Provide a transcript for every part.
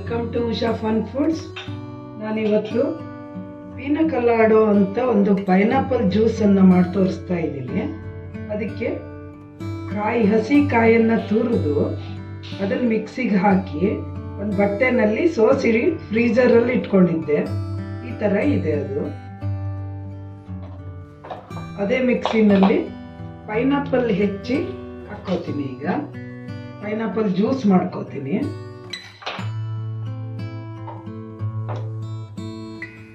Welcome to Usha fun foods. ನಾನಿವತ್ತು ಪೀನಕಲ್ಲಾಡೋ ಅಂತ ಒಂದು ಪೈನಾಪಲ್ ಜ್ಯೂಸನ್ನು ಮಾಡಿ ತೋರಿಸ್ತಾ ಇದ್ದೀನಿ. ಅದಕ್ಕೆ ಹಸಿ ಕಾಯನ್ನು ತುರಿದು ಅದನ್ನು ಮಿಕ್ಸಿಗೆ ಹಾಕಿ ಒಂದು ಬಟ್ಟೆನಲ್ಲಿ ಸೋಸಿ ಫ್ರೀಜರಲ್ಲಿ ಇಟ್ಕೊಂಡಿದ್ದೆ. ಈ ಥರ ಇದೆ ಅದು. ಅದೇ ಮಿಕ್ಸಿನಲ್ಲಿ ಪೈನಾಪಲ್ ಹೆಚ್ಚಿ ಹಾಕ್ಕೋತೀನಿ. ಈಗ ಪೈನಾಪಲ್ ಜ್ಯೂಸ್ ಮಾಡ್ಕೋತೀನಿ.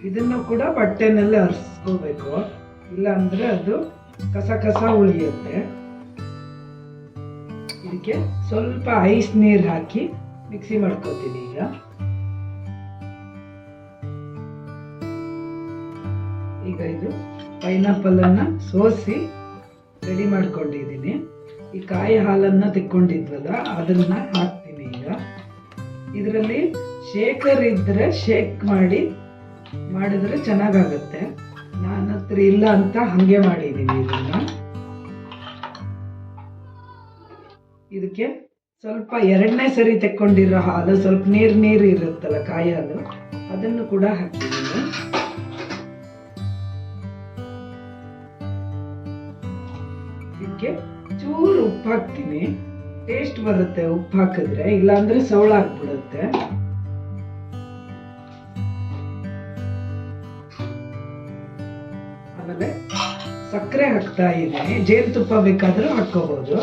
ಇದನ್ನು ಕೂಡ ಬಟ್ಟೆನಲ್ಲಿ ಹರಿಸ್ಕೋಬೇಕು, ಇಲ್ಲ ಅಂದ್ರೆ ಅದು ಕಸ ಕಸ ಉಳಿಯುತ್ತೆ. ಇದಕ್ಕೆ ಸ್ವಲ್ಪ ಐಸ್ ನೀರು ಹಾಕಿ ಮಿಕ್ಸಿ ಮಾಡ್ಕೋತೀನಿ. ಈಗ ಇದು ಪೈನಾಪಲ್ ಅನ್ನ ಸೋಸಿ ರೆಡಿ ಮಾಡ್ಕೊಂಡಿದ್ದೀನಿ. ಈ ಕಾಯಿ ಹಾಲನ್ನ ತೆಕ್ಕೊಂಡಿದ್ವಲ್ಲ ಅದನ್ನ ಹಾಕ್ತೀನಿ. ಈಗ ಇದರಲ್ಲಿ ಶೇಕರ್ ಇದ್ರೆ ಶೇಕ್ ಮಾಡಿದ್ರೆ ಚೆನ್ನಾಗಾಗತ್ತೆ. ನನ್ನ ಹತ್ರ ಇಲ್ಲ ಅಂತ ಹಂಗೆ ಮಾಡಿದ್ದೀನಿ. ಇದಕ್ಕೆ ಸ್ವಲ್ಪ ಎರಡನೇ ಸರಿ ತೆಕ್ಕೊಂಡಿರೋ ಹಾಲು, ಸ್ವಲ್ಪ ನೀರು ಇರುತ್ತಲ್ಲ ಕಾಯಿ ಹಾಲು, ಅದನ್ನು ಕೂಡ ಹಾಕಿದ್ದೀನಿ. ಇದಕ್ಕೆ ಚೂರು ಉಪ್ಪು ಹಾಕ್ತೀನಿ. ಟೇಸ್ಟ್ ಬರುತ್ತೆ ಉಪ್ಪು ಹಾಕಿದ್ರೆ, ಇಲ್ಲಾಂದ್ರೆ ಸೌಳಾಗ್ಬಿಡುತ್ತೆ. ಆಮೇಲೆ ಸಕ್ಕರೆ ಹಾಕ್ತಾ ಇದ್ದೀನಿ. ಜೇನುತುಪ್ಪ ಬೇಕಾದ್ರೂ ಹಾಕೋಬಹುದು.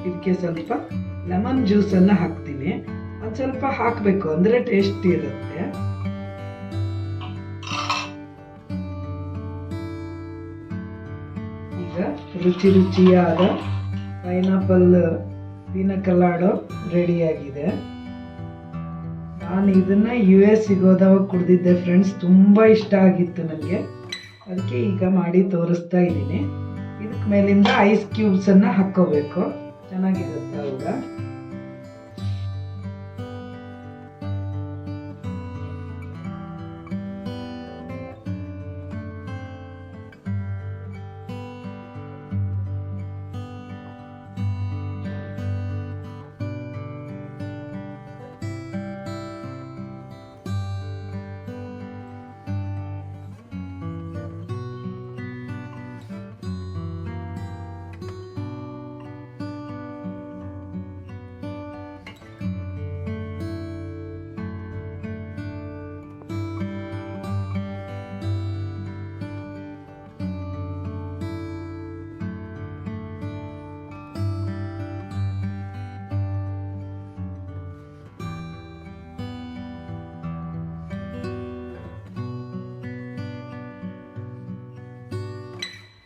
ಇದಕ್ಕೆ ಸ್ವಲ್ಪ ಲೆಮನ್ ಜ್ಯೂಸ್ ಅನ್ನ ಹಾಕ್ತೀನಿ. ಒಂದ್ ಸ್ವಲ್ಪ ಹಾಕ್ಬೇಕು ಅಂದ್ರೆ ಟೇಸ್ಟ್ ಇರುತ್ತೆ. ಈಗ ರುಚಿಯಾದ ಪೈನಾಪಲ್ ಪೀನಕಲ್ಲಾಡೋ ರೆಡಿಯಾಗಿದೆ. ನಾನು ಇದನ್ನ US ಹೋದವಾಗ ಕುಡ್ದಿದ್ದೆ ಫ್ರೆಂಡ್ಸ್. ತುಂಬಾ ಇಷ್ಟ ಆಗಿತ್ತು ನನಗೆ. ಅದಕ್ಕೆ ಈಗ ಮಾಡಿ ತೋರಿಸ್ತಾ ಇದ್ದೀನಿ. ಇದಕ್ಕೆ ಮೇಲಿಂದ ಐಸ್ ಕ್ಯೂಬ್ಸ್ ಅನ್ನ ಹಾಕೋಬೇಕು, ಚೆನ್ನಾಗಿರುತ್ತೆ ಅವಾಗ.